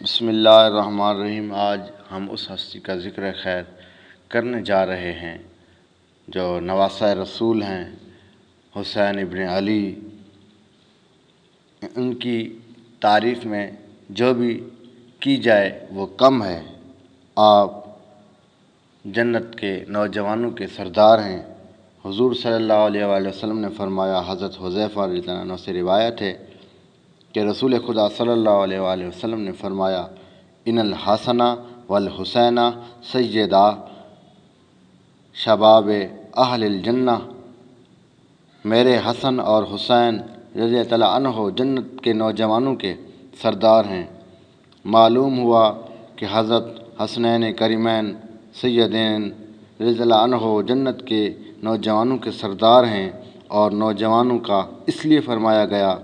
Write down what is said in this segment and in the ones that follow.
بسم اللہ الرحمن الرحیم۔ آج ہم اس ہستی کا ذکر خیر کرنے جا رہے ہیں جو نواسۂ رسول ہیں، حسین ابن علی۔ ان کی تعریف میں جو بھی کی جائے وہ کم ہے۔ آپ جنت کے نوجوانوں کے سردار ہیں۔ حضور صلی اللہ علیہ وآلہ وسلم نے فرمایا، حضرت حذیفہ رضی اللہ عنہ سے روایت ہے کہ رسول خدا صلی اللہ علیہ وآلہ وسلم نے فرمایا، ان الحسن والحسین سیدا شباب اہل الجنہ، میرے حسن اور حسین رضی اللہ عنہ جنت کے نوجوانوں کے سردار ہیں۔ معلوم ہوا کہ حضرت حسنین کریمین سیدین رضی اللہ عنہ جنت کے نوجوانوں کے سردار ہیں، اور نوجوانوں کا اس لیے فرمایا گیا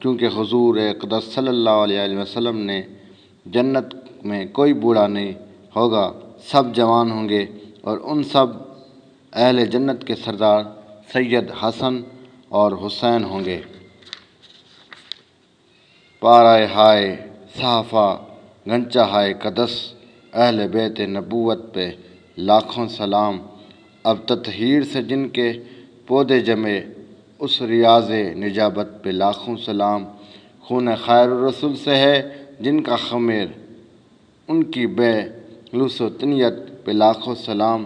کیونکہ حضور اقدس صلی اللہ علیہ وسلم نے جنت میں کوئی بوڑھا نہیں ہوگا، سب جوان ہوں گے، اور ان سب اہل جنت کے سردار سید حسن اور حسین ہوں گے۔ پارائے ہائے صحافہ گنچہ ہائے قدس، اہل بیت نبوت پہ لاکھوں سلام۔ اب تطہیر سے جن کے پودے جمے، اس ریاض نجابت پہ لاکھوں سلام۔ خون خیر الرسول سے ہے جن کا خمیر، ان کی بے لوث و تنیت پہ لاکھوں سلام۔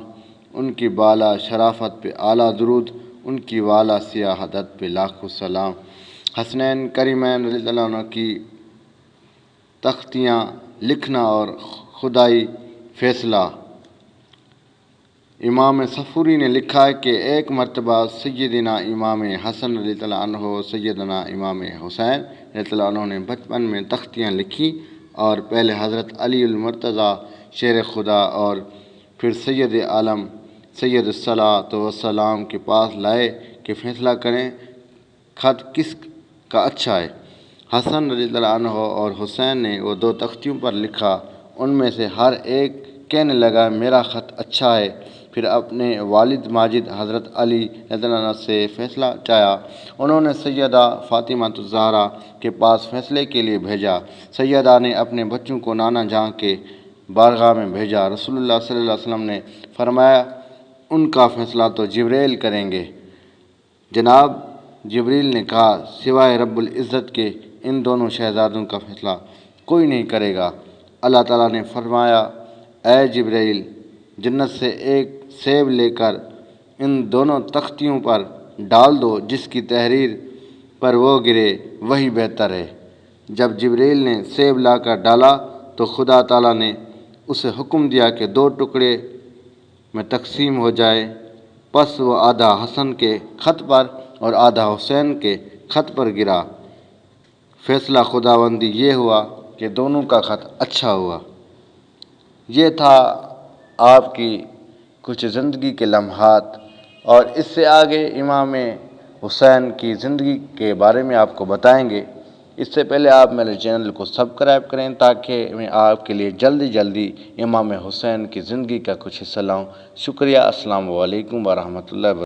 ان کی بالا شرافت پہ اعلیٰ درود، ان کی والا سیاحت پہ لاکھوں سلام۔ حسنین کریمین رضی اللہ عنہ کی تختیاں لکھنا اور خدائی فیصلہ۔ امام صفوری نے لکھا ہے کہ ایک مرتبہ سیدنا امام حسن رضی اللہ عنہ و سیدنا امام حسین رضی اللہ عنہ نے بچپن میں تختیاں لکھی اور پہلے حضرت علی المرتضیٰ شیر خدا اور پھر سید عالم سید الصلاۃ والسلام کے پاس لائے کہ فیصلہ کریں خط کس کا اچھا ہے۔ حسن رضی اللہ عنہ اور حسین نے وہ دو تختیوں پر لکھا، ان میں سے ہر ایک کہنے لگا میرا خط اچھا ہے۔ پھر اپنے والد ماجد حضرت علی رضی اللہ عنہ سے فیصلہ چاہا۔ انہوں نے سیدہ فاطمہ الزہرا کے پاس فیصلے کے لیے بھیجا۔ سیدہ نے اپنے بچوں کو نانا جہاں کے بارگاہ میں بھیجا۔ رسول اللہ صلی اللہ علیہ وسلم نے فرمایا، ان کا فیصلہ تو جبریل کریں گے۔ جناب جبریل نے کہا، سوائے رب العزت کے ان دونوں شہزادوں کا فیصلہ کوئی نہیں کرے گا۔ اللہ تعالیٰ نے فرمایا، اے جبریل، جنت سے ایک سیب لے کر ان دونوں تختیوں پر ڈال دو، جس کی تحریر پر وہ گرے وہی بہتر ہے۔ جب جبریل نے سیب لا کر ڈالا تو خدا تعالیٰ نے اسے حکم دیا کہ دو ٹکڑے میں تقسیم ہو جائے، پس وہ آدھا حسن کے خط پر اور آدھا حسین کے خط پر گرا۔ فیصلہ خداوندی یہ ہوا کہ دونوں کا خط اچھا ہوا۔ یہ تھا آپ کی کچھ زندگی کے لمحات، اور اس سے آگے امام حسین کی زندگی کے بارے میں آپ کو بتائیں گے۔ اس سے پہلے آپ میرے چینل کو سبسکرائب کریں تاکہ میں آپ کے لیے جلدی امام حسین کی زندگی کا کچھ حصہ لاؤں۔ شکریہ۔ السلام علیکم ورحمۃ اللہ وبرکاتہ۔